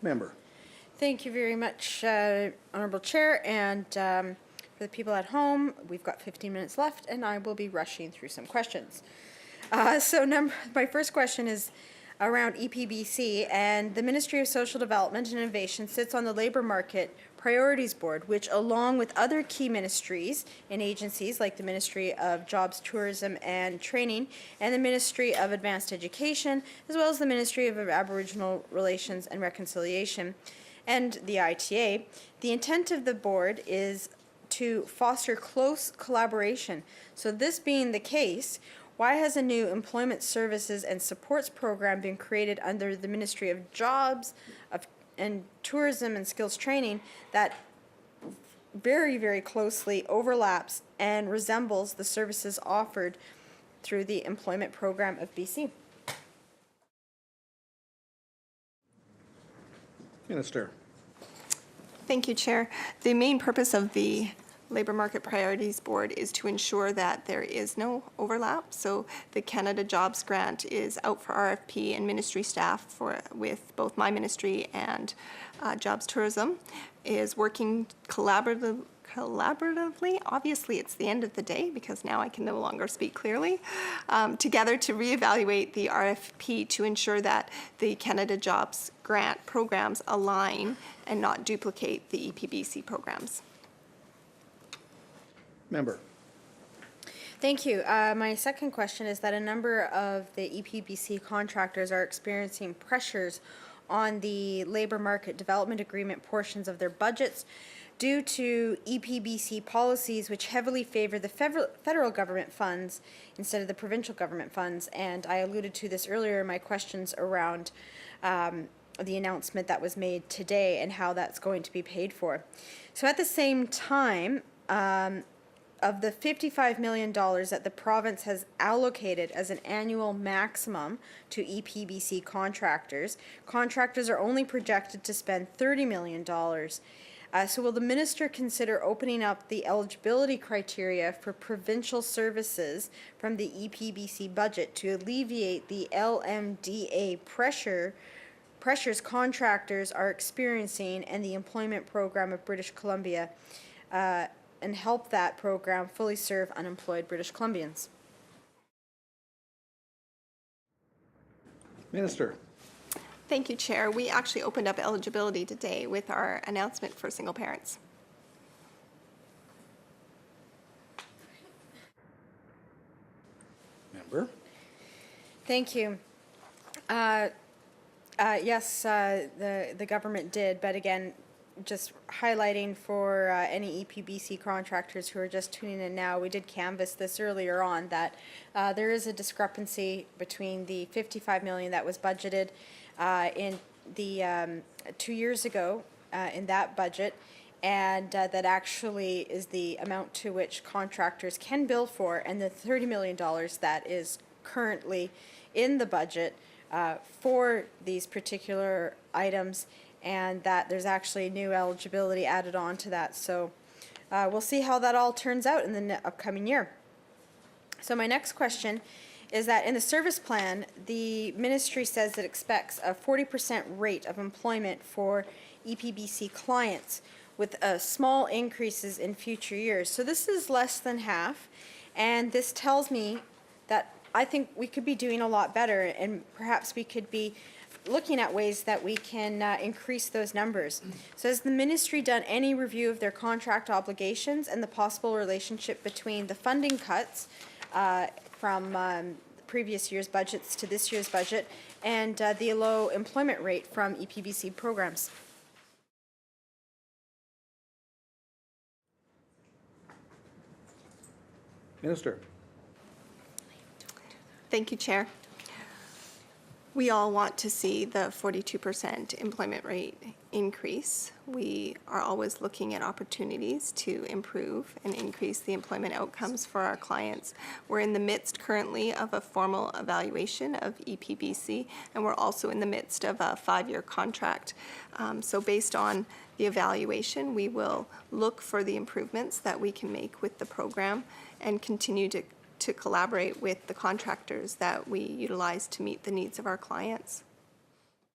Member. Thank you very much, Honourable Chair, and for the people at home, we've got 15 minutes left, and I will be rushing through some questions. My first question is around EPBC, and the Ministry of Social Development and Innovation sits on the Labour Market Priorities Board, which, along with other key ministries and agencies like the Ministry of Jobs, Tourism and Training and the Ministry of Advanced Education, as well as the Ministry of Aboriginal Relations and Reconciliation and the ITA, the intent of the board is to foster close collaboration. So this being the case, why has a new employment services and supports program been created under the Ministry of Jobs and Tourism and Skills Training that very, very closely overlaps and resembles the services offered through the employment program of BC? Minister. Thank you, Chair. The main purpose of the Labour Market Priorities Board is to ensure that there is no overlap. So the Canada Jobs Grant is out for RFP, and ministry staff with both my ministry and Jobs Tourism is working collaboratively. Obviously, it's the end of the day because now I can no longer speak clearly. Together to reevaluate the RFP to ensure that the Canada Jobs Grant programs align and not duplicate the EPBC programs. Member. Thank you. My second question is that a number of the EPBC contractors are experiencing pressures on the Labour Market Development Agreement portions of their budgets due to EPBC policies which heavily favor the federal government funds instead of the provincial government funds. And I alluded to this earlier in my questions around the announcement that was made today and how that's going to be paid for. So at the same time, of the $55 million that the province has allocated as an annual maximum to EPBC contractors, contractors are only projected to spend $30 million. So will the minister consider opening up the eligibility criteria for provincial services from the EPBC budget to alleviate the LMDA pressures contractors are experiencing and the employment program of British Columbia, and help that program fully serve unemployed British Columbians? Minister. Thank you, Chair. We actually opened up eligibility today with our announcement for single parents. Member. Thank you. Yes, the government did, but again, just highlighting for any EPBC contractors who are just tuning in now, we did canvass this earlier on that there is a discrepancy between the $55 million that was budgeted in the 2 years ago in that budget, and that actually is the amount to which contractors can bill for, and the $30 million that is currently in the budget for these particular items, and that there's actually new eligibility added on to that. So we'll see how that all turns out in the upcoming year. So my next question is that in the service plan, the ministry says it expects a 40% rate of employment for EPBC clients with small increases in future years. So this is less than half, and this tells me that I think we could be doing a lot better, and perhaps we could be looking at ways that we can increase those numbers. So has the ministry done any review of their contract obligations and the possible relationship between the funding cuts from previous year's budgets to this year's budget and the low employment rate from EPBC programs? Minister. Thank you, Chair. We all want to see the 42% employment rate increase. We are always looking at opportunities to improve and increase the employment outcomes for our clients. We're in the midst currently of a formal evaluation of EPBC, and we're also in the midst of a 5-year contract. So based on the evaluation, we will look for the improvements that we can make with the program and continue to collaborate with the contractors that we utilize to meet the needs of our clients.